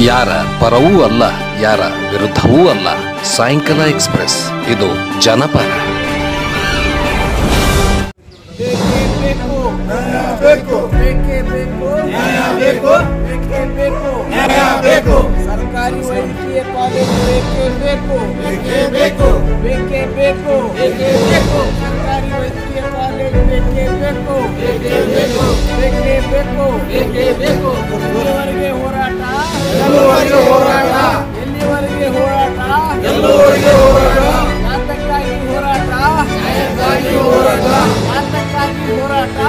ಯಾರ ಪರವೂ ಅಲ್ಲ, ಯಾರ ವಿರುದ್ಧವೂ ಅಲ್ಲ. ಸಾಯಂಕಾಲ ಎಕ್ಸ್‌ಪ್ರೆಸ್, ಇದು ಜನಪರ. ಸರ್ಕಾರಿ ವೈದ್ಯಕೀಯ ಕಾಲೇಜು ಬೇಕೇ ಬೇಕು. ಸರ್ಕಾರಿ ವೈದ್ಯಕೀಯ ಕಾಲೇಜು ಬೇಕೇ ಬೇಕು. ಎಲ್ಲಿವರೆಗೆ ಹೋರಾಟ? ಎಲ್ಲಿವರೆಗೆ ಹೋರಾಟ? ಯಾತಕ್ಕಾಗಿ ಹೋರಾಟ?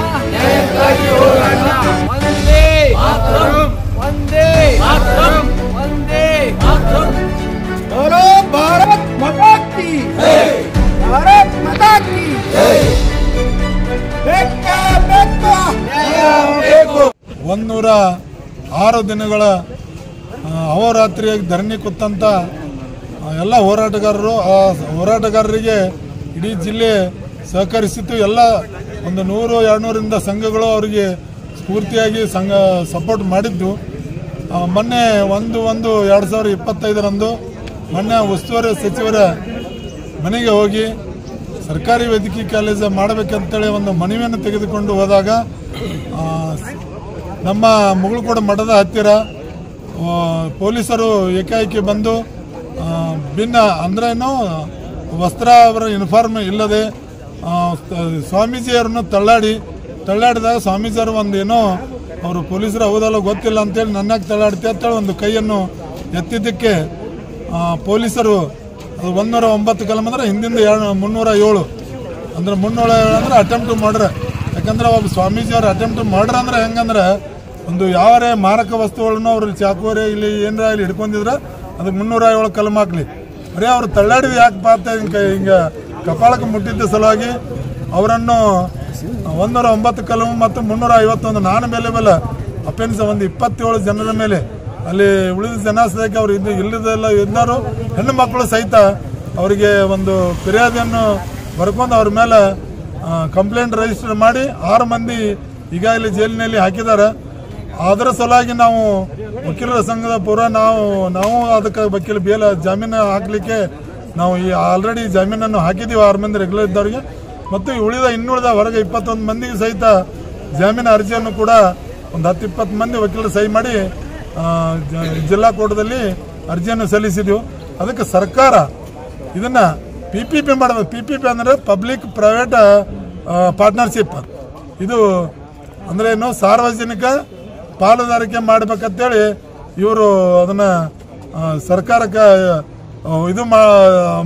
बोलो भारत माता की जय। भारत माता की जय। 106 ದಿನಗಳ ಅಹೋರಾತ್ರಿಯಾಗಿ ಧರಣಿ ಕೂತಂತ ಎಲ್ಲ ಹೋರಾಟಗಾರರು, ಆ ಹೋರಾಟಗಾರರಿಗೆ ಇಡೀ ಜಿಲ್ಲೆ ಸಹಕರಿಸಿತ್ತು. ಎಲ್ಲ ಒಂದು 100-200ರಿಂದ ಸಂಘಗಳು ಅವರಿಗೆ ಸ್ಫೂರ್ತಿಯಾಗಿ ಸಪೋರ್ಟ್ ಮಾಡಿದ್ದು. ಮೊನ್ನೆ 1/1/2025 ಮೊನ್ನೆ ಉಸ್ತುವಾರಿ ಸಚಿವರ ಮನೆಗೆ ಹೋಗಿ ಸರ್ಕಾರಿ ವೈದ್ಯಕೀಯ ಕಾಲೇಜು ಮಾಡಬೇಕಂತೇಳಿ ಒಂದು ಮನವಿಯನ್ನು ತೆಗೆದುಕೊಂಡು ಹೋದಾಗ ನಮ್ಮ ಮುಗಳಕೋಡ ಮಠದ ಹತ್ತಿರ ಪೊಲೀಸರು ಏಕಾಏಕಿ ಬಂದು ಭಿನ್ನ ಅಂದ್ರೇನು ವಸ್ತ್ರ ಅವರ ಯೂನಿಫಾರ್ಮ್ ಇಲ್ಲದೆ ಸ್ವಾಮೀಜಿಯವರನ್ನು ತಳ್ಳಾಡಿದಾಗ ಸ್ವಾಮೀಜಿಯವರು ಒಂದೇನೋ ಅವರು ಪೊಲೀಸರು ಹೌದಲ್ಲ ಗೊತ್ತಿಲ್ಲ ಅಂತೇಳಿ ನನ್ನಾಗಿ ತಳ್ಳಾಡ್ತಿ ಅಂತೇಳಿ ಒಂದು ಕೈಯನ್ನು ಎತ್ತಿದ್ದಕ್ಕೆ ಪೊಲೀಸರು 109 ಕಲಂ ಅಂದ್ರೆ ಹಿಂದಿಂದ 307 ಅಂದ್ರೆ 307 ಅಂದ್ರೆ ಅಟೆಂಪ್ಟ್ ಮಾಡ್ರೆ. ಯಾಕಂದ್ರೆ ಒಬ್ಬ ಸ್ವಾಮೀಜಿಯವ್ರು ಅಟೆಂಪ್ಟ್ ಮಾಡ್ರ ಅಂದ್ರೆ ಹೆಂಗಂದ್ರೆ ಒಂದು ಯಾವರೇ ಮಾರಕ ವಸ್ತುಗಳನ್ನು ಅವ್ರು ಚಾಕುವರೆ ಇಲ್ಲಿ ಏನರ ಇಲ್ಲಿ ಹಿಡ್ಕೊಂಡಿದ್ರೆ ಅದಕ್ಕೆ 307 ಕಲಂ ಹಾಕ್ಲಿ. ಬರೀ ಅವ್ರು ತಳ್ಳಾಡಿದ ಯಾಕೆ ಪಾತ ಹಿಂಗೆ ಕಪಾಳಕ್ಕೆ ಮುಟ್ಟಿದ್ದ ಸಲುವಾಗಿ ಅವರನ್ನು 109 ಕಲಂ ಮತ್ತು 351 ನಾನ್ ಮೇಲೆ ಅಫೆನ್ಸ್ ಒಂದು 27 ಜನರ ಮೇಲೆ, ಅಲ್ಲಿ ಉಳಿದ ಜನ ಸಹಿತ ಅವ್ರು ಇಲ್ಲದೆಲ್ಲ ಇದ್ದಾರು ಹೆಣ್ಣು ಮಕ್ಕಳು ಸಹಿತ ಅವರಿಗೆ ಒಂದು ಫಿರ್ಯಾದಿಯನ್ನು ಬರ್ಕೊಂಡು ಅವ್ರ ಮೇಲೆ ಕಂಪ್ಲೇಂಟ್ ರಿಜಿಸ್ಟರ್ ಮಾಡಿ 6 ಮಂದಿ ಈಗಾಗಲೇ ಜೈಲಿನಲ್ಲಿ ಹಾಕಿದ್ದಾರೆ. ಅದರ ಸಲುವಾಗಿ ನಾವು ವಕೀಲರ ಸಂಘದ ಪೂರ ನಾವು ಅದಕ್ಕೆ ವಕೀಲ ಬೇಲ ಜಾಮೀನು ಹಾಕಲಿಕ್ಕೆ ನಾವು ಈ ಆಲ್ರೆಡಿ ಜಾಮೀನನ್ನು ಹಾಕಿದ್ದೀವಿ 6 ಮಂದಿ ರೆಗ್ಯುಲರ್ ಇದ್ದವರಿಗೆ. ಮತ್ತು ಇನ್ನುಳಿದ ಹೊರಗೆ 21 ಮಂದಿಗೆ ಸಹಿತ ಜಾಮೀನು ಅರ್ಜಿಯನ್ನು ಕೂಡ ಒಂದು 10-20 ಮಂದಿ ವಕೀಲರು ಸಹಿ ಮಾಡಿ ಜಿಲ್ಲಾ ಕೋರ್ಟ್ದಲ್ಲಿ ಅರ್ಜಿಯನ್ನು ಸಲ್ಲಿಸಿದೆವು. ಅದಕ್ಕೆ ಸರ್ಕಾರ ಇದನ್ನ PPP ಮಾಡಬೇಕು. PPP ಅಂದರೆ ಪಬ್ಲಿಕ್ ಪ್ರೈವೇಟ್ ಪಾರ್ಟ್ನರ್ಶಿಪ್. ಇದು ಅಂದ್ರೆ ಏನು ಸಾರ್ವಜನಿಕ ಪಾಲುದಾರಿಕೆ ಮಾಡಬೇಕಂತೇಳಿ ಇವರು ಅದನ್ನ ಸರ್ಕಾರಕ್ಕೆ ಇದು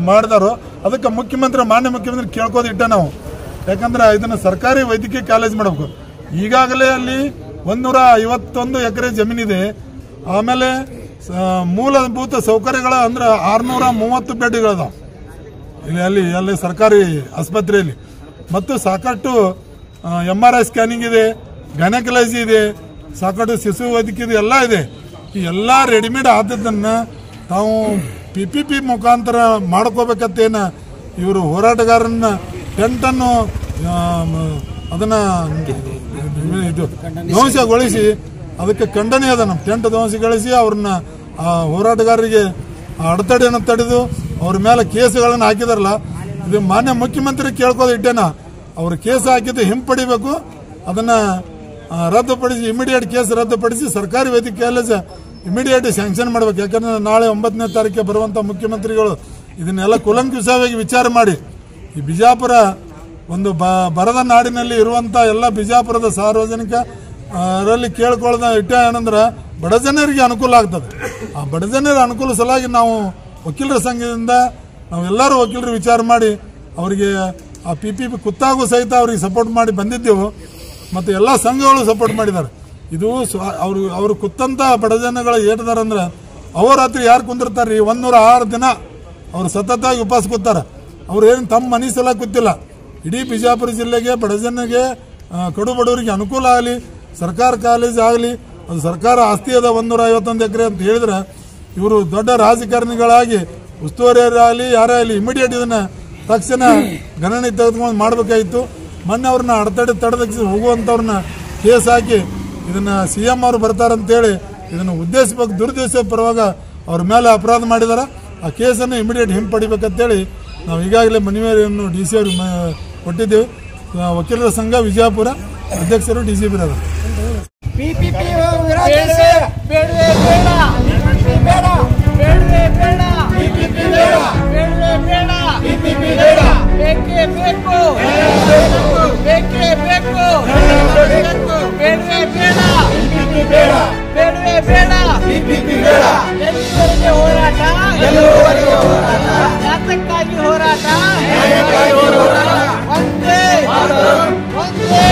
ಮಾಡಿದಾರು. ಅದಕ್ಕೆ ಮಾನ್ಯ ಮುಖ್ಯಮಂತ್ರಿ ಕೇಳ್ಕೋದು ಇಟ್ಟ ನಾವು. ಯಾಕಂದ್ರೆ ಇದನ್ನ ಸರ್ಕಾರಿ ವೈದ್ಯಕೀಯ ಕಾಲೇಜ್ ಮಾಡಬೇಕು. ಈಗಾಗಲೇ ಅಲ್ಲಿ 151 ಎಕರೆ ಜಮೀನಿದೆ. ಆಮೇಲೆ ಮೂಲಭೂತ ಸೌಕರ್ಯಗಳ ಅಂದ್ರೆ 630 ಬೆಡ್ಗಳಿದಾವೆ ಅಲ್ಲಿ ಸರ್ಕಾರಿ ಆಸ್ಪತ್ರೆಯಲ್ಲಿ. ಮತ್ತು ಸಾಕಷ್ಟು MRI ಸ್ಕ್ಯಾನಿಂಗ್ ಇದೆ, ಗೈನಕಾಲಜಿ ಇದೆ, ಸಾಕಷ್ಟು ಶಿಶು ವೈದ್ಯಕೀಯ ಎಲ್ಲ ಇದೆ. ಈ ಎಲ್ಲ ರೆಡಿಮೇಡ್ ಆದದನ್ನ ತಾವು PPP ಮುಖಾಂತರ ಮಾಡ್ಕೋಬೇಕಂತೇನ ಇವರು ಹೋರಾಟಗಾರನ್ನ ಟೆಂಟನ್ನು ಅದನ್ನ ಧ್ವಂಸಗೊಳಿಸಿ ಅದಕ್ಕೆ ಖಂಡನೆ ಅದ. ನಮ್ಮ ಟೆಂಟ್ ಧ್ವಂಸಗೊಳಿಸಿ ಅವ್ರನ್ನ ಹೋರಾಟಗಾರರಿಗೆ ಅಡೆತಡೆಯನ್ನು ತಡೆದು ಅವ್ರ ಮೇಲೆ ಕೇಸುಗಳನ್ನು ಹಾಕಿದಾರಲ್ಲ. ಇದು ಮಾನ್ಯ ಮುಖ್ಯಮಂತ್ರಿ ಕೇಳ್ಕೋದು ಇಟ್ಟೇನ ಅವ್ರ ಕೇಸ್ ಹಾಕಿದ್ದು ಹಿಂಪಡಿಬೇಕು, ಅದನ್ನ ರದ್ದುಪಡಿಸಿ ಇಮಿಡಿಯೇಟ್ ಕೇಸ್ ರದ್ದುಪಡಿಸಿ ಸರ್ಕಾರಿ ವೈದ್ಯಕೀಯ ಕಾಲೇಜ್ ಇಮಿಡಿಯೇಟ್ ಸ್ಯಾಂಕ್ಷನ್ ಮಾಡ್ಬೇಕು. ಯಾಕಂದ್ರೆ ನಾಳೆ 9ನೇ ತಾರೀಕಿಗೆ ಬರುವಂತ ಮುಖ್ಯಮಂತ್ರಿಗಳು ಇದನ್ನೆಲ್ಲ ಕೂಲಂಕುಷವಾಗಿ ವಿಚಾರ ಮಾಡಿ ಈ ಬಿಜಾಪುರ ಒಂದು ಬರದ ನಾಡಿನಲ್ಲಿ ಇರುವಂತ ಎಲ್ಲ ಬಿಜಾಪುರದ ಸಾರ್ವಜನಿಕ ರಲ್ಲಿ ಕೇಳ್ಕೊಳ್ಳೋದ ಇಟ್ಟ ಏನಂದ್ರೆ ಬಡ ಜನರಿಗೆ ಅನುಕೂಲ ಆಗ್ತದೆ. ಆ ಬಡ ಜನರ ಅನುಕೂಲ ಸಲುವಾಗಿ ನಾವು ವಕೀಲರ ಸಂಘದಿಂದ ನಾವೆಲ್ಲರೂ ವಕೀಲರು ವಿಚಾರ ಮಾಡಿ ಅವರಿಗೆ ಆ PPP ಕುತ್ತಾಗೂ ಸಹಿತ ಅವ್ರಿಗೆ ಸಪೋರ್ಟ್ ಮಾಡಿ ಬಂದಿದ್ದೆವು. ಮತ್ತು ಎಲ್ಲ ಸಂಘಗಳು ಸಪೋರ್ಟ್ ಮಾಡಿದ್ದಾರೆ. ಇದು ಅವರು ಕುತ್ತಂತ ಬಡ ಜನಗಳ ಏಟದಾರಂದ್ರೆ ಅಹೋರಾತ್ರಿ ಯಾರು ಕುಂದಿರ್ತಾರ್ರಿ 106 ದಿನ ಅವ್ರು ಸತತವಾಗಿ ಉಪವಾಸ ಕೂತಾರ. ಅವ್ರು ಏನು ತಮ್ಮ ಮನೆ ಸಲ ಕೂತಿಲ್ಲ. ಇಡೀ ಬಿಜಾಪುರ ಜಿಲ್ಲೆಗೆ ಬಡ ಜನರಿಗೆ ಕಡು ಬಡವರಿಗೆ ಅನುಕೂಲ ಆಗಲಿ, ಸರ್ಕಾರ ಕಾಲೇಜ್ ಆಗಲಿ, ಅದು ಸರ್ಕಾರ ಆಸ್ತಿ ಅದ 151 ಎಕರೆ ಅಂತ ಹೇಳಿದ್ರೆ ಇವರು ದೊಡ್ಡ ರಾಜಕಾರಣಿಗಳಾಗಿ ಉಸ್ತುವಾರಿಯಾಗಲಿ ಯಾರೇ ಆಗಲಿ ಇಮಿಡಿಯೇಟ್ ಇದನ್ನ ತಕ್ಷಣ ಗಣನೆ ತೆಗೆದುಕೊಂಡು ಮಾಡಬೇಕಾಗಿತ್ತು. ಮೊನ್ನೆ ಅವ್ರನ್ನ ಅಡೆತಡೆ ತಡೆದಕ್ಕೆ ಹೋಗುವಂಥವ್ರನ್ನ ಕೇಸ್ ಹಾಕಿ ಇದನ್ನ CM ಅವರು ಬರ್ತಾರಂತೇಳಿ ಇದನ್ನು ಉದ್ದೇಶವಾಗಿ ದುರುದ್ದೇಶ ಪರವಾಗ ಅವ್ರ ಮೇಲೆ ಅಪರಾಧ ಮಾಡಿದಾರೆ. ಆ ಕೇಸನ್ನು ಇಮಿಡಿಯೇಟ್ ಹಿಂಪಡಿಬೇಕಂತೇಳಿ ನಾವು ಈಗಾಗಲೇ ಮನವಿಯನ್ನು ಡಿ ಸಿ ಅವ್ರಿಗೆ ಕೊಟ್ಟಿದ್ದೇವೆ. ವಕೀಲರ ಸಂಘ ವಿಜಯಪುರ ಅಧ್ಯಕ್ಷರು DCP ಅವರು. PPP ವಿರೋಧಿಸಿ ಬೇಡವೇ ಬೇಡ, ಬೇಡ ಬೇಡವೇ ಬೇಡ, ಬೇಡವೇ ಬೇಡ, ಬೇಕೇ ಬೇಕು, ಬೇಕೇ ಬೇಕು, ಬೇಡವೇ ಬೇಡ, ಬೇಡವೇ ಬೇಡ, ಎಲ್ಲಿವರೆಗೆ ಹೋರಾಟ, ಯಾತಕ್ಕಾಗಿ ಹೋರಾಟ, ಒಂದೇ ಒಂದೇ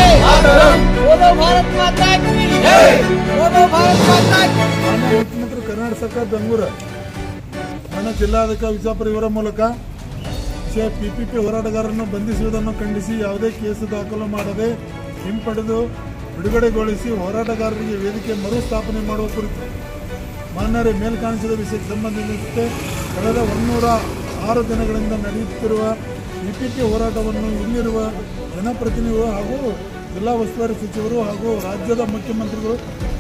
बोलो भारत माता की जय, बोलो भारत माता की. ಮುಖ್ಯಮಂತ್ರಿ ಕರ್ನಾಟಕ ಸರ್ಕಾರ ಬೆಂಗಳೂರು ಜಿಲ್ಲಾಧಿಕಾರಿ ವಿಜಯಪುರ ಇವರ ಮೂಲಕ PPP ಹೋರಾಟಗಾರರನ್ನು ಬಂಧಿಸುವುದನ್ನು ಖಂಡಿಸಿ ಯಾವುದೇ ಕೇಸು ದಾಖಲು ಮಾಡದೆ ಹಿಂಪಡೆದು ಬಿಡುಗಡೆಗೊಳಿಸಿ ಹೋರಾಟಗಾರರಿಗೆ ವೇದಿಕೆ ಮರುಸ್ಥಾಪನೆ ಮಾಡುವ ಕುರಿತು ಮಾನ್ಯರೇ ಮೇಲ್ಕಾಣಿಸಿದ ವಿಷಯಕ್ಕೆ ಸಂಬಂಧಿಸಿದಂತೆ ಕಳೆದ 106 ದಿನಗಳಿಂದ ನಡೆಯುತ್ತಿರುವ PPP ಹೋರಾಟವನ್ನು ಇಲ್ಲಿರುವ ಜನಪ್ರತಿನಿಧಿಗಳು ಹಾಗೂ ಜಿಲ್ಲಾ ಉಸ್ತುವಾರಿ ಸಚಿವರು ಹಾಗೂ ರಾಜ್ಯದ ಮುಖ್ಯಮಂತ್ರಿಗಳು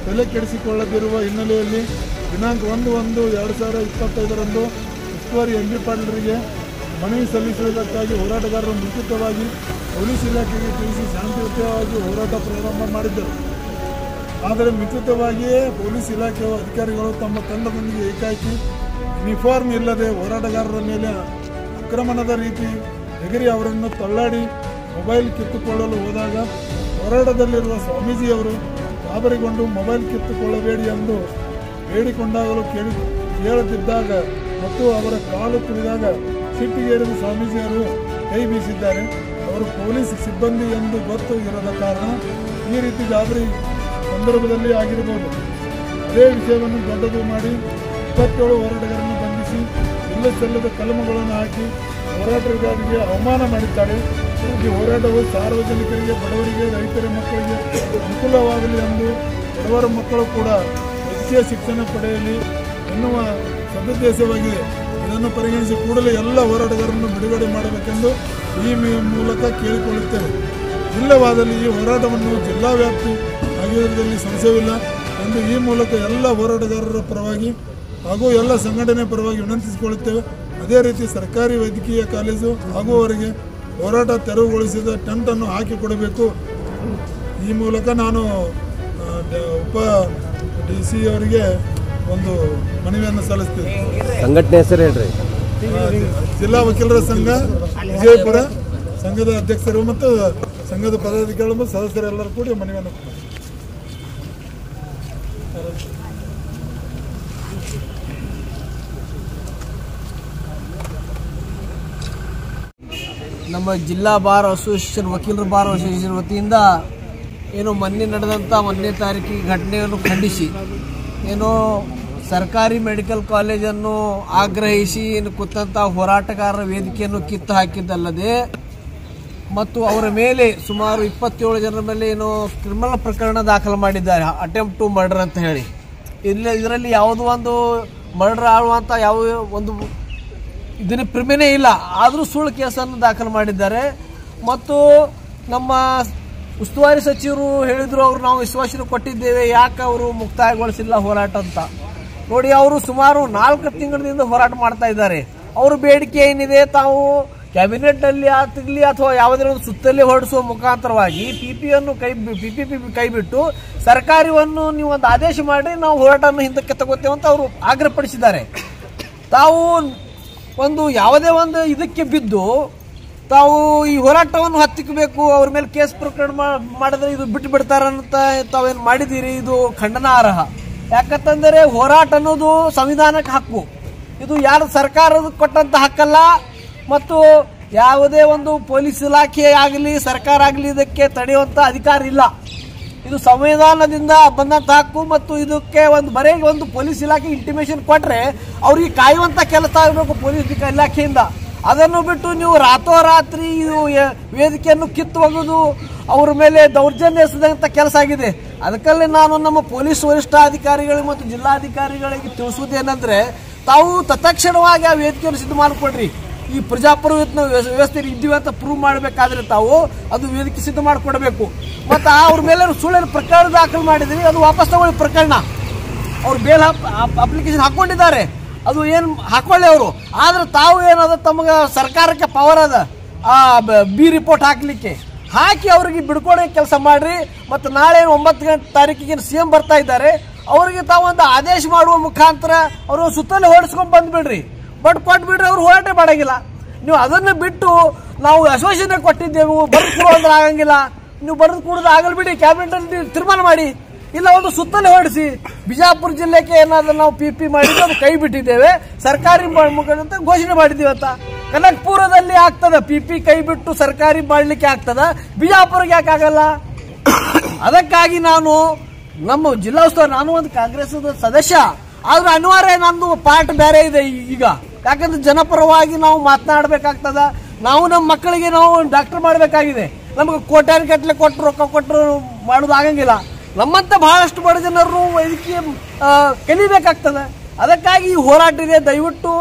ತಲೆ ಕೆಡಿಸಿಕೊಳ್ಳದಿರುವ ಹಿನ್ನೆಲೆಯಲ್ಲಿ ದಿನಾಂಕ 1/1/2025 ಉಸ್ತುವಾರಿ MB ಪಾಟೀಲರಿಗೆ ಮನವಿ ಸಲ್ಲಿಸುವುದಕ್ಕಾಗಿ ಹೋರಾಟಗಾರರು ಮುಂಚಿತವಾಗಿ ಪೊಲೀಸ್ ಇಲಾಖೆಗೆ ತಿಳಿಸಿ ಶಾಂತಿಯುತವಾಗಿ ಹೋರಾಟ ಪ್ರಾರಂಭ ಮಾಡಿದ್ದರು. ಆದರೆ ಮುಂಚಿತವಾಗಿಯೇ ಪೊಲೀಸ್ ಇಲಾಖೆಯ ಅಧಿಕಾರಿಗಳು ತಮ್ಮ ತಂಡದೊಂದಿಗೆ ಏಕಾಏಕಿ ಯೂನಿಫಾರ್ಮ್ ಇಲ್ಲದೆ ಹೋರಾಟಗಾರರ ಮೇಲೆ ಆಕ್ರಮಣದ ರೀತಿ ಎಗರಿ ಅವರನ್ನು ತಳ್ಳಾಡಿ ಮೊಬೈಲ್ ಕಿತ್ತುಕೊಳ್ಳಲು ಹೋದಾಗ ಹೋರಾಟದಲ್ಲಿರುವ ಸ್ವಾಮೀಜಿಯವರು ಗಾಬರಿಗೊಂಡು ಮೊಬೈಲ್ ಕಿತ್ತುಕೊಳ್ಳಬೇಡಿ ಎಂದು ಬೇಡಿಕೊಂಡಾಗಲೂ ಕೇಳುತ್ತಿದ್ದಾಗ ಮತ್ತು ಅವರ ಕಾಲು ತುಳಿದಾಗ ಸಿಟ್ಟಿಗೇರಿದ ಸ್ವಾಮೀಜಿಯವರು ಕೈ ಬೀಸಿದ್ದಾರೆ. ಅವರು ಪೊಲೀಸ್ ಸಿಬ್ಬಂದಿ ಎಂದು ಗೊತ್ತು ಇರದ ಕಾರಣ ಈ ರೀತಿ ಗಾಬರಿ ಸಂದರ್ಭದಲ್ಲಿ ಆಗಿರಬಹುದು. ಅದೇ ವಿಷಯವನ್ನು ದೊಡ್ಡದು ಮಾಡಿ 27 ಹೋರಾಟಗಾರರನ್ನು ಬಂಧಿಸಿ ಇಲ್ಲ ಸಲ್ಲದ ಕಲಮಗಳನ್ನು ಹಾಕಿ ಹೋರಾಟಗಾರರಿಗೆ ಅವಮಾನ ಮಾಡಿದ್ದಾರೆ. ಈ ಹೋರಾಟವು ಸಾರ್ವಜನಿಕರಿಗೆ, ಬಡವರಿಗೆ, ರೈತರ ಮಕ್ಕಳಿಗೆ ಅನುಕೂಲವಾಗಲಿ ಎಂದು ಬಡವರ ಮಕ್ಕಳು ಕೂಡ ವೈದ್ಯಕೀಯ ಶಿಕ್ಷಣ ಪಡೆಯಲಿ ಎನ್ನುವ ಸದುದ್ದೇಶವಾಗಿದೆ. ಇದನ್ನು ಪರಿಗಣಿಸಿ ಕೂಡಲೇ ಎಲ್ಲ ಹೋರಾಟಗಾರರನ್ನು ಬಿಡುಗಡೆ ಮಾಡಬೇಕೆಂದು ಈ ಮೂಲಕ ಕೇಳಿಕೊಳ್ಳುತ್ತೇವೆ. ಇಲ್ಲವಾದಲ್ಲಿ ಈ ಹೋರಾಟವನ್ನು ಜಿಲ್ಲಾ ವ್ಯಾಪ್ತಿ ಆಗಿರುವುದರಲ್ಲಿ ಸಂಶಯವಿಲ್ಲ ಎಂದು ಈ ಮೂಲಕ ಎಲ್ಲ ಹೋರಾಟಗಾರರ ಪರವಾಗಿ ಹಾಗೂ ಎಲ್ಲ ಸಂಘಟನೆ ಪರವಾಗಿ ವಿನಂತಿಸಿಕೊಳ್ಳುತ್ತೇವೆ. ಅದೇ ರೀತಿ ಸರ್ಕಾರಿ ವೈದ್ಯಕೀಯ ಕಾಲೇಜು ಆಗುವವರೆಗೆ ಹೋರಾಟ ತೆರವುಗೊಳಿಸಿದ ಟೆಂಟನ್ನು ಹಾಕಿಕೊಡಬೇಕು. ಈ ಮೂಲಕ ನಾನು ಉಪ DC ಅವರಿಗೆ ಒಂದು ಮನವಿಯನ್ನು ಸಲ್ಲಿಸ್ತೀನಿ. ಸಂಘಟನೆ ಹೆಸರು ಹೇಳ್ರಿ. ಜಿಲ್ಲಾ ವಕೀಲರ ಸಂಘ ವಿಜಯಪುರ ಸಂಘದ ಅಧ್ಯಕ್ಷರು ಮತ್ತು ಸಂಘದ ಪದಾಧಿಕಾರಿಗಳು ಮತ್ತು ಸದಸ್ಯರೆಲ್ಲರೂ ಕೂಡಿ ಮನವಿಯನ್ನು ನಮ್ಮ ಜಿಲ್ಲಾ ಬಾರ್ ಅಸೋಸಿಯೇಷನ್, ವಕೀಲರ ಬಾರ್ ಅಸೋಸಿಯೇಷನ್ ವತಿಯಿಂದ ಏನು ಮೊನ್ನೆ ನಡೆದಂಥ 1ನೇ ತಾರೀಕಿಗೆ ಘಟನೆಯನ್ನು ಖಂಡಿಸಿ ಏನು ಸರ್ಕಾರಿ ಮೆಡಿಕಲ್ ಕಾಲೇಜನ್ನು ಆಗ್ರಹಿಸಿ ಏನು ಕೂತಂಥ ಹೋರಾಟಗಾರರ ವೇದಿಕೆಯನ್ನು ಕಿತ್ತು ಹಾಕಿದ್ದಲ್ಲದೆ ಮತ್ತು ಅವರ ಮೇಲೆ ಸುಮಾರು 27 ಜನರ ಮೇಲೆ ಏನು ಕ್ರಿಮಿನಲ್ ಪ್ರಕರಣ ದಾಖಲು ಮಾಡಿದ್ದಾರೆ, ಅಟೆಂಪ್ಟ್ ಟು ಮರ್ಡರ್ ಅಂತ ಹೇಳಿ. ಇದರಲ್ಲಿ ಯಾವುದೋ ಒಂದು ಮರ್ಡರ್ ಆಗುವಂಥ ಯಾವ ಒಂದು ಇದನ್ನ ಪ್ರಿಮೆನೇ ಇಲ್ಲ, ಆದರೂ ಸುಳ್ಳು ಕೇಸನ್ನು ದಾಖಲು ಮಾಡಿದ್ದಾರೆ. ಮತ್ತು ನಮ್ಮ ಉಸ್ತುವಾರಿ ಸಚಿವರು ಹೇಳಿದ್ರು, ಅವರು ನಾವು ವಿಶ್ವಾಸನೆ ಕೊಟ್ಟಿದ್ದೇವೆ, ಯಾಕೆ ಅವರು ಮುಕ್ತಾಯಗೊಳಿಸಿಲ್ಲ ಹೋರಾಟ ಅಂತ. ನೋಡಿ, ಅವರು ಸುಮಾರು 4 ತಿಂಗಳಿಂದ ಹೋರಾಟ ಮಾಡ್ತಾ ಇದ್ದಾರೆ. ಅವ್ರ ಬೇಡಿಕೆ ಏನಿದೆ, ತಾವು ಕ್ಯಾಬಿನೆಟ್ನಲ್ಲಿ ಆಗಲಿ ಅಥವಾ ಯಾವುದೇ ಒಂದು ಸುತ್ತಲೇ ಹೊರಡಿಸುವ ಮುಖಾಂತರವಾಗಿ PPP ಕೈ ಬಿಟ್ಟು ಸರ್ಕಾರವನ್ನು ನೀವು ಒಂದು ಆದೇಶ ಮಾಡಿ ನಾವು ಹೋರಾಟವನ್ನು ಹಿಂದಕ್ಕೆ ತಗೋತೇವೆ ಅಂತ ಅವರು ಆಗ್ರಹಪಡಿಸಿದ್ದಾರೆ. ತಾವು ಒಂದು ಯಾವುದೇ ಒಂದು ಇದಕ್ಕೆ ಬಿದ್ದು ತಾವು ಈ ಹೋರಾಟವನ್ನು ಹತ್ತಿಕ್ಕಬೇಕು, ಅವ್ರ ಮೇಲೆ ಕೇಸ್ ಪ್ರಕರಣ ಮಾಡಿದ್ರೆ ಇದು ಬಿಟ್ಟು ಬಿಡ್ತಾರಂತ ತಾವೇನು ಮಾಡಿದ್ದೀರಿ, ಇದು ಖಂಡನಾರ್ಹ. ಯಾಕಂತಂದರೆ ಹೋರಾಟ ಅನ್ನೋದು ಸಂವಿಧಾನಕ್ಕೆ ಹಕ್ಕು, ಇದು ಯಾರು ಸರ್ಕಾರದ ಕೊಟ್ಟಂತ ಹಕ್ಕಲ್ಲ. ಮತ್ತು ಯಾವುದೇ ಒಂದು ಪೊಲೀಸ್ ಇಲಾಖೆ ಆಗಲಿ ಸರ್ಕಾರ ಆಗಲಿ ಇದಕ್ಕೆ ತಡೆಯುವಂತ ಅಧಿಕಾರ ಇಲ್ಲ. ಇದು ಸಂವಿಧಾನದಿಂದ ಬಂದಂತ ಹಕ್ಕು. ಮತ್ತು ಇದಕ್ಕೆ ಬರೀ ಒಂದು ಪೊಲೀಸ್ ಇಲಾಖೆ ಇಂಟಿಮೇಷನ್ ಕೊಟ್ರೆ ಅವ್ರಿಗೆ ಕಾಯುವಂತ ಕೆಲಸ ಆಗಬೇಕು ಪೊಲೀಸ್ ಇಲಾಖೆಯಿಂದ. ಅದನ್ನು ಬಿಟ್ಟು ನೀವು ರಾತ್ರೋರಾತ್ರಿ ಇದು ವೇದಿಕೆಯನ್ನು ಕಿತ್ತು ಹೋಗೋದು, ಅವ್ರ ಮೇಲೆ ದೌರ್ಜನ್ಯ ಎಸೆದಂತ ಕೆಲಸ ಆಗಿದೆ. ಅದಕ್ಕಲ್ಲೇ ನಾನು ನಮ್ಮ ಪೊಲೀಸ್ ವರಿಷ್ಠಾಧಿಕಾರಿಗಳಿಗೆ ಮತ್ತು ಜಿಲ್ಲಾಧಿಕಾರಿಗಳಿಗೆ ತಿಳಿಸುವುದೇನೆಂದ್ರೆ, ತಾವು ತತ್ಕ್ಷಣವಾಗಿ ಆ ವೇದಿಕೆಯನ್ನು ಸಿದ್ಧ ಮಾಡಿಕೊಡ್ರಿ. ಈ ಪ್ರಜಾಪ್ರಭುತ್ವ ವ್ಯವಸ್ಥೆ ಇದ್ದೀವಿ ಅಂತ ಪ್ರೂವ್ ಮಾಡಬೇಕಾದ್ರೆ ತಾವು ಅದು ವೇದಿಕೆ ಸಿದ್ಧ ಮಾಡಿಕೊಡ್ಬೇಕು. ಮತ್ತು ಅವ್ರ ಮೇಲೆ ಸುಳ್ಳಿನ ಪ್ರಕರಣ ದಾಖಲು ಮಾಡಿದ್ರಿ, ಅದು ವಾಪಸ್ ತಗೊಳ್ಳಿ ಪ್ರಕರಣ. ಅವ್ರು ಬೇಲ್ ಅಪ್ಲಿಕೇಶನ್ ಹಾಕೊಂಡಿದ್ದಾರೆ, ಅದು ಏನು ಹಾಕೊಳ್ಳಿ ಅವರು. ಆದ್ರೆ ತಾವು ಏನದ ತಮಗೆ ಸರ್ಕಾರಕ್ಕೆ ಪವರ್ ಅದ ಬಿ ರಿಪೋರ್ಟ್ ಹಾಕ್ಲಿಕ್ಕೆ, ಹಾಕಿ ಅವ್ರಿಗೆ ಬಿಡ್ಕೊಡೋ ಕೆಲಸ ಮಾಡ್ರಿ. ಮತ್ತು ನಾಳೆ 9 ತಾರೀಕಿಗೆ CM ಬರ್ತಾ ಇದ್ದಾರೆ, ಅವರಿಗೆ ತಾವೊಂದು ಆದೇಶ ಮಾಡುವ ಮುಖಾಂತರ ಅವರು ಸುತ್ತಲೇ ಹೊಡಿಸ್ಕೊಂಡು ಬಂದ್ಬಿಡ್ರಿ, ಬಟ್ ಕೊಟ್ಬಿಡ್ರಿ. ಅವ್ರು ಹೋರಾಟ ಮಾಡಂಗಿಲ್ಲ. ನೀವು ಅದನ್ನು ಬಿಟ್ಟು ನಾವು ಆಶ್ವಾಸನೆ ಕೊಟ್ಟಿದ್ದೆವು ಬರೆದು ಕೊಡು ಅಂದ್ರೆ ಆಗಂಗಿಲ್ಲ. ನೀವು ಬರೆದು ಕೊಡೋದು ಆಗಲ್ ಬಿಡಿ, ಕ್ಯಾಬಿನೆಟ್ ಅಲ್ಲಿ ತೀರ್ಮಾನ ಮಾಡಿ, ಇಲ್ಲ ಒಂದು ಸುತ್ತಲೇ ಹೊಡಿಸಿ. ಬಿಜಾಪುರ ಜಿಲ್ಲೆಗೆ ಏನಾದ್ರೂ ನಾವು PP ಮಾಡಿದ್ದು ಅದು ಕೈ ಬಿಟ್ಟಿದ್ದೇವೆ, ಸರ್ಕಾರಿ ಅಂತ ಘೋಷಣೆ ಮಾಡಿದ್ದೀವಿ ಅಂತ. ಕನಕಪುರದಲ್ಲಿ ಆಗ್ತದ PP ಕೈ ಬಿಟ್ಟು ಸರ್ಕಾರಿ ಮಾಡ್ಲಿಕ್ಕೆ ಆಗ್ತದ, ಬಿಜಾಪುರಕ್ಕೆ ಯಾಕೆ ಆಗಲ್ಲ? ಅದಕ್ಕಾಗಿ ನಾನು ನಮ್ಮ ಜಿಲ್ಲಾ ಉಸ್ತುವಾರಿ, ನಾನು ಒಂದು ಕಾಂಗ್ರೆಸ್ ಸದಸ್ಯ, ಆದ್ರೆ ಅನಿವಾರ್ಯ ನಂದು ಪಾರ್ಟ್ ಬೇರೆ ಇದೆ ಈಗ. ಯಾಕಂದ್ರೆ ಜನಪರವಾಗಿ ನಾವು ಮಾತನಾಡಬೇಕಾಗ್ತದ. ನಾವು ನಮ್ಮ ಮಕ್ಕಳಿಗೆ ನಾವು ಡಾಕ್ಟರ್ ಮಾಡಬೇಕಾಗಿದೆ. ನಮಗೆ ಕೋಟ್ಯಾನ್ ಗಟ್ಟಲೆ ಕೊಟ್ಟರು ರೊಕ್ಕ ಕೊಟ್ಟರು ಮಾಡೋದು ಆಗಂಗಿಲ್ಲ. ನಮ್ಮಂತ ಬಹಳಷ್ಟು ಬಡ ಜನರು ವೈದ್ಯಕೀಯ ಕಲಿಬೇಕಾಗ್ತದೆ. ಅದಕ್ಕಾಗಿ ಈ ಹೋರಾಟ ಇದೆ. ದಯವಿಟ್ಟು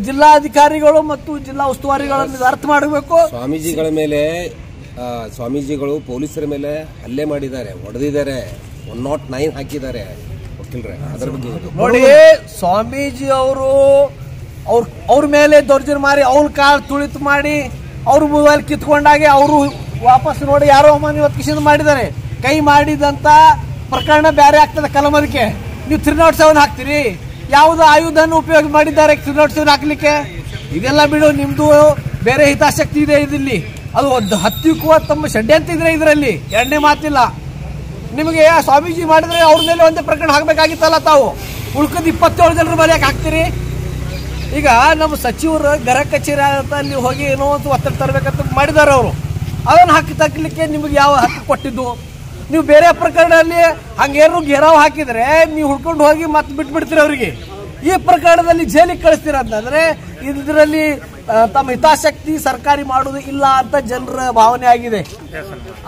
ಜಿಲ್ಲಾಧಿಕಾರಿಗಳು ಮತ್ತು ಜಿಲ್ಲಾ ಉಸ್ತುವಾರಿಗಳನ್ನು ಅರ್ಥ ಮಾಡಬೇಕು. ಸ್ವಾಮೀಜಿಗಳ ಮೇಲೆ ಸ್ವಾಮೀಜಿಗಳು ಪೊಲೀಸರ ಮೇಲೆ ಹಲ್ಲೆ ಮಾಡಿದ್ದಾರೆ, ಹೊಡೆದಿದ್ದಾರೆ, 109 ಹಾಕಿದ್ದಾರೆ ವಕೀಲರೇ. ಅದರ ಬಗ್ಗೆ ನೋಡಿ, ಸ್ವಾಮೀಜಿ ಅವರು ಅವ್ರ ಮೇಲೆ ದೌರ್ಜನ್ಯ ಮಾಡಿ, ಅವ್ರ ಕಾಲ್ ತುಳಿತು ಮಾಡಿ, ಅವ್ರ ಮೊಬೈಲ್ ಕಿತ್ಕೊಂಡಾಗೆ ಅವರು ವಾಪಸ್ ನೋಡಿ ಯಾರೋ ಇವತ್ತು ಕಿಶನ್ ಮಾಡಿದ್ದಾರೆ. ಕೈ ಮಾಡಿದಂತ ಪ್ರಕರಣ ಬೇರೆ ಆಗ್ತದೆ. ಕಲಮದಕ್ಕೆ ನೀವು 307 ಹಾಕ್ತೀರಿ, ಯಾವ್ದು ಆಯುಧನ ಉಪಯೋಗ ಮಾಡಿದ್ದಾರೆ 307 ಹಾಕ್ಲಿಕ್ಕೆ? ಇದೆಲ್ಲ ಬಿಡು, ನಿಮ್ದು ಬೇರೆ ಹಿತಾಸಕ್ತಿ ಇದೆ ಇದಿಲ್ಲಿ. ಅದು ಒಂದು ಹತ್ತಿಕ್ಕೂ ತಮ್ಮ ಷಡ್ಯಂತ್ರ ಇದ್ರೆ ಇದರಲ್ಲಿ ಎರಡನೇ ಮಾತಿಲ್ಲ. ನಿಮಗೆ ಸ್ವಾಮೀಜಿ ಮಾಡಿದ್ರೆ ಅವ್ರ ಮೇಲೆ ಒಂದೇ ಪ್ರಕರಣ ಹಾಕ್ಬೇಕಾಗಿತ್ತಲ್ಲ. ತಾವು ಉಳ್ಕದ 27 ಜನರ ಮೇಲೆ ಯಾಕೆ ಹಾಕ್ತೀರಿ? ಈಗ ನಮ್ಮ ಸಚಿವರು ಗೃಹ ಕಚೇರಿ ಅಲ್ಲಿ ಹೋಗಿ ಏನೋ ಒಂದು ಒತ್ತಡ ತರಬೇಕಂತ ಮಾಡಿದ್ದಾರೆ ಅವರು. ಅದನ್ನು ಹಾಕಿ ತಕ್ಕಲಿಕ್ಕೆ ನಿಮಗೆ ಯಾವ ಹಕ್ಕು ಕೊಟ್ಟಿದ್ದು? ನೀವು ಬೇರೆ ಪ್ರಕರಣದಲ್ಲಿ ಹಂಗೇನು ಘೇರಾವ್ ಹಾಕಿದ್ರೆ ನೀವು ಹುಡ್ಕೊಂಡು ಹೋಗಿ ಮತ್ತೆ ಬಿಟ್ಬಿಡ್ತೀರಿ ಅವರಿಗೆ. ಈ ಪ್ರಕರಣದಲ್ಲಿ ಜೈಲಿಗೆ ಕಳಿಸ್ತೀರ ಅಂತಂದ್ರೆ ಇದರಲ್ಲಿ ತಮ್ಮ ಹಿತಾಸಕ್ತಿ ಸರ್ಕಾರಿ ಮಾಡುವುದು ಇಲ್ಲ ಅಂತ ಜನರ ಭಾವನೆ ಆಗಿದೆ.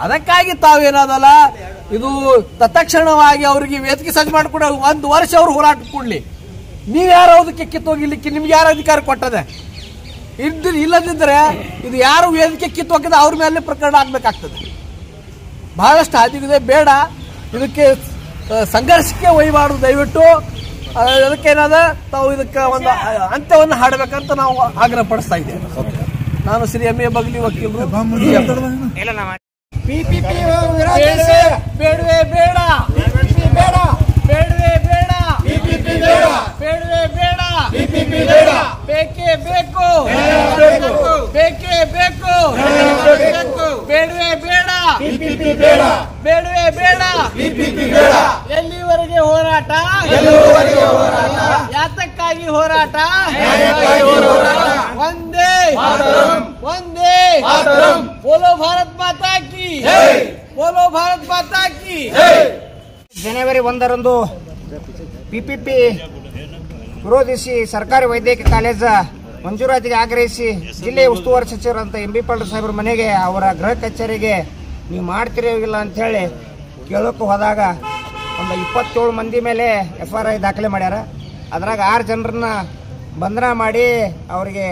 ಅದಕ್ಕಾಗಿ ತಾವೇನಾದಲ್ಲ ಇದು ತತ್ಕ್ಷಣವಾಗಿ ಅವರಿಗೆ ವೇದಿಕೆ ಸಜ್ಜು ಮಾಡಿಕೊಡ 1 ವರ್ಷ ಅವ್ರು ಹೋರಾಟ ಕೊಡ್ಲಿ. ನೀವು ಯಾರು ಅದಕ್ಕೆ ಕಿತ್ತೋಗಿಲಿಕ್ಕೆ ನಿಮ್ಗೆ ಯಾರು ಅಧಿಕಾರ ಕೊಟ್ಟದೆ? ಇಲ್ಲದಿದ್ದರೆ ಇದು ಯಾರು ವೇದಿಕೆ ಕಿತ್ತೋಗಿದ ಅವ್ರ ಮೇಲೆ ಪ್ರಕರಣ ಆಗ್ಬೇಕಾಗ್ತದೆ. ಬಹಳಷ್ಟು ಹಾದಿಗಿದೆ, ಬೇಡ ಇದಕ್ಕೆ ಸಂಘರ್ಷಕ್ಕೆ ಒಯ್ಯಬಾರ್ದು. ದಯವಿಟ್ಟು ಅದಕ್ಕೇನಾದ ತಾವು ಇದಕ್ಕೆ ಒಂದು ಅಂತ್ಯವನ್ನು ಹಾಡಬೇಕಂತ ನಾವು ಆಗ್ರಹ ಪಡಿಸ್ತಾ ಇದ್ದೇವೆ. ನಾನು ಶ್ರೀ MA ಬಗ್ಲಿ ವಕೀಲರು. ಬೇಡವೇ ಬೇಡ, ಬೇಡವೇ ಬೇಡ, ಬೇಡವೇ ಬೇಡ, ಬೇಕೇ ಬೇಕು, ಬೇಕೇ ಬೇಕು, ಬೇಡವೇ ಬೇಡ, ಬೇಡವೇ ಬೇಡ. ಎಲ್ಲಿವರೆಗೆ ಹೋರಾಟ? ಯಾತಕ್ಕಾಗಿ ಹೋರಾಟ? ಒಂದೇ ಒಂದೇ. ಬೋಲೋ ಭಾರತ್ ಮಾತಾ ಕಿ, ಬೋಲೋ ಭಾರತ್ ಮಾತಾ ಕಿ. ಜನವರಿ 1ರಂದು PPP ವಿರೋಧಿಸಿ ಸರ್ಕಾರಿ ವೈದ್ಯಕೀಯ ಕಾಲೇಜ ಮಂಜೂರಾತಿಗೆ ಆಗ್ರಹಿಸಿ ಜಿಲ್ಲೆಯ ಉಸ್ತುವಾರಿ ಸಚಿವರಂತ MB ಪಾಟೀಲ್ ಸಾಹೇಬ್ರ ಮನೆಗೆ ಅವರ ಗೃಹ ಕಚೇರಿಗೆ ನೀವು ಮಾಡ್ತಿರೋ ಇಲ್ಲ ಅಂತ ಹೇಳಿ ಕೇಳೋಕೆ ಹೋದಾಗ ಒಂದು 27 ಮಂದಿ ಮೇಲೆ FRI ದಾಖಲೆ ಮಾಡ್ಯಾರ. ಅದ್ರಾಗ 6 ಜನರನ್ನ ಬಂಧನ ಮಾಡಿ ಅವರಿಗೆ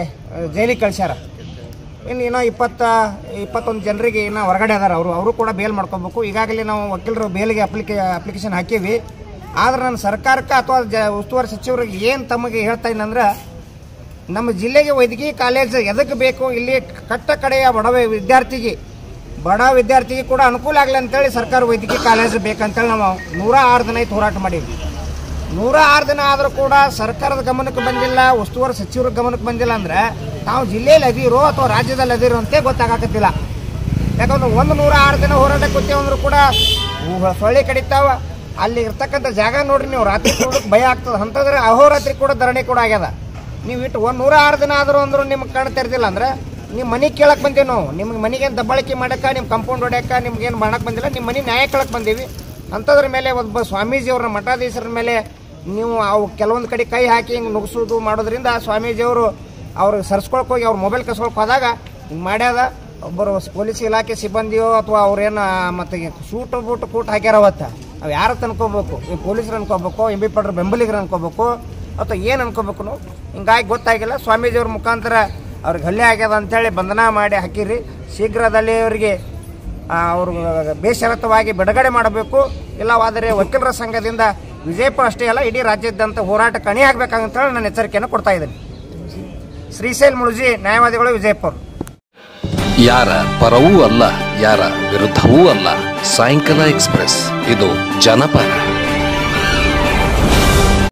ಜೈಲಿಗೆ ಕಳಿಸ್ಯಾರ. ಇನ್ನೂ 21 ಜನರಿಗೆ ಇನ್ನು ಹೊರಗಡೆ ಅದಾರ. ಅವರು ಕೂಡ ಬೇಲ್ ಮಾಡ್ಕೋಬೇಕು. ಈಗಾಗಲೇ ನಾವು ವಕೀಲರು ಬೇಲಿಗೆ ಅಪ್ಲಿಕೇಶನ್ ಹಾಕೀವಿ. ಆದ್ರೆ ನಾನು ಸರ್ಕಾರಕ್ಕೆ ಅಥವಾ ಉಸ್ತುವಾರಿ ಸಚಿವರಿಗೆ ಏನು ತಮಗೆ ಹೇಳ್ತಾ ಇದ್ದಂದ್ರೆ, ನಮ್ಮ ಜಿಲ್ಲೆಗೆ ವೈದ್ಯಕೀಯ ಕಾಲೇಜ್ ಎದಕ್ಕೆ ಬೇಕು? ಇಲ್ಲಿ ಕಟ್ಟ ಕಡೆಯ ಬಡ ವಿದ್ಯಾರ್ಥಿಗೆ ಕೂಡ ಅನುಕೂಲ ಆಗಲಿ ಅಂತೇಳಿ ಸರ್ಕಾರ ವೈದ್ಯಕೀಯ ಕಾಲೇಜ್ ಬೇಕಂತೇಳಿ ನಾವು 106 ದಿನ ಆಯ್ತು ಹೋರಾಟ ಮಾಡೀವಿ. 106 ದಿನ ಆದರೂ ಕೂಡ ಸರ್ಕಾರದ ಗಮನಕ್ಕೆ ಬಂದಿಲ್ಲ, ಉಸ್ತುವಾರಿ ಸಚಿವರ ಗಮನಕ್ಕೆ ಬಂದಿಲ್ಲ. ಅಂದ್ರೆ ನಾವು ಜಿಲ್ಲೆಯಲ್ಲಿ ಅದಿರೋ ಅಥವಾ ರಾಜ್ಯದಲ್ಲಿ ಅದಿರೋ ಅಂತ ಗೊತ್ತಾಗತ್ತಿಲ್ಲ. ಯಾಕಂದ್ರೆ 106 ದಿನ ಹೋರಾಟ ಕೂತೇವಂದ್ರೂ ಕೂಡ ಸೊಳ್ಳೆ ಕಡಿತಾವ. ಅಲ್ಲಿ ಇರ್ತಕ್ಕಂಥ ಜಾಗ ನೋಡ್ರಿ, ನೀವು ರಾತ್ರಿ ನೋಡೋಕೆ ಭಯ ಆಗ್ತದೆ. ಅಂತಂದ್ರೆ ಅಹೋರಾತ್ರಿ ಕೂಡ ಧರಣಿ ಕೂಡ ಆಗ್ಯದ. ನೀವು ಇಟ್ಟು 106 ದಿನ ಆದರೂ ಅಂದ್ರೂ ನಿಮ್ಗೆ ಕಣ್ಣು ತೆರೆದಿಲ್ಲ ಅಂದ್ರೆ ನಿಮ್ಮ ಮನೆ ಕೇಳಕ್ಕೆ ಬಂದೀವಿ ನಾವು. ನಿಮ್ಗೆ ಮನೆಗೇನು ದಬ್ಬಾಳಿಕೆ ಮಾಡಕ್ಕೆ, ನಿಮ್ಮ ಕಂಪೌಂಡ್ ಹೊಡ್ಯಾಕ ನಿಮ್ಗೇನು ಮಾಡಕ್ಕೆ ಬಂದಿಲ್ಲ, ನಿಮ್ಮ ಮನೆ ನ್ಯಾಯ ಕೇಳಕ್ಕೆ ಬಂದೀವಿ. ಅಂಥದ್ರ ಮೇಲೆ ಒಬ್ಬ ಸ್ವಾಮೀಜಿಯವ್ರ ಮಠಾಧೀಶರ ಮೇಲೆ ನೀವು ಅವು ಕೆಲವೊಂದು ಕಡೆ ಕೈ ಹಾಕಿ ಹಿಂಗೆ ನುಗ್ಸೋದು ಮಾಡೋದ್ರಿಂದ ಸ್ವಾಮೀಜಿಯವರು ಅವ್ರಿಗೆ ಸರ್ಸ್ಕೊಳಕ್ಕೆ ಹೋಗಿ ಅವ್ರ ಮೊಬೈಲ್ ಕಸ್ಕೊಳಕ್ಕೆ ಹೋದಾಗ ಹಿಂಗೆ ಮಾಡ್ಯಾದ. ಒಬ್ಬರು ಪೊಲೀಸ್ ಇಲಾಖೆ ಸಿಬ್ಬಂದಿಯೋ ಅಥವಾ ಅವ್ರೇನು ಮತ್ತೆ ಸೂಟ್ ಬೂಟ್ ಕೂಟ್ ಹಾಕ್ಯಾರ ಅವತ್ತು. ಅವು ಯಾರು ಅನ್ಕೋಬೇಕು? ಪೊಲೀಸರು ಅನ್ಕೋಬೇಕು, MB ಪಾಟೀಲ್ ಬೆಂಬಲಿಗರು ಅನ್ಕೋಬೇಕು, ಅಥವಾ ಏನು ಅನ್ಕೋಬೇಕು? ನಾವು ಹಿಂಗಾಗಿ ಗೊತ್ತಾಗಿಲ್ಲ. ಸ್ವಾಮೀಜಿಯವ್ರ ಮುಖಾಂತರ ಅವ್ರಿಗೆ ಹಲ್ಲೆ ಆಗ್ಯದ ಅಂಥೇಳಿ ಬಂಧನ ಮಾಡಿ ಹಾಕಿರಿ. ಶೀಘ್ರದಲ್ಲಿ ಅವರಿಗೆ ಅವರು ಬೇಷರತವಾಗಿ ಬಿಡುಗಡೆ ಮಾಡಬೇಕು. ಇಲ್ಲವಾದರೆ ವಕೀಲರ ಸಂಘದಿಂದ ವಿಜಯಪುರ ಅಷ್ಟೇ ಅಲ್ಲ ಇಡೀ ರಾಜ್ಯಾದ್ಯಂತ ಹೋರಾಟ ಕಣಿ ಆಗಬೇಕಂತ ಹೇಳಿ ನಾನು ಎಚ್ಚರಿಕೆಯನ್ನು ಕೊಡ್ತಾ ಇದ್ದೀನಿ. ಶ್ರೀಶೈಲ್ ಮುಳುಜಿ, ನ್ಯಾಯವಾದಿಗಳು, ವಿಜಯಪುರ. ಯಾರ ಪರವೂ ಅಲ್ಲ, ಯಾರ ವಿರುದ್ಧವೂ ಅಲ್ಲ. ಸಾಯಂಕಾಲ ಎಕ್ಸ್ಪ್ರೆಸ್, ಇದು ಜನಪರ.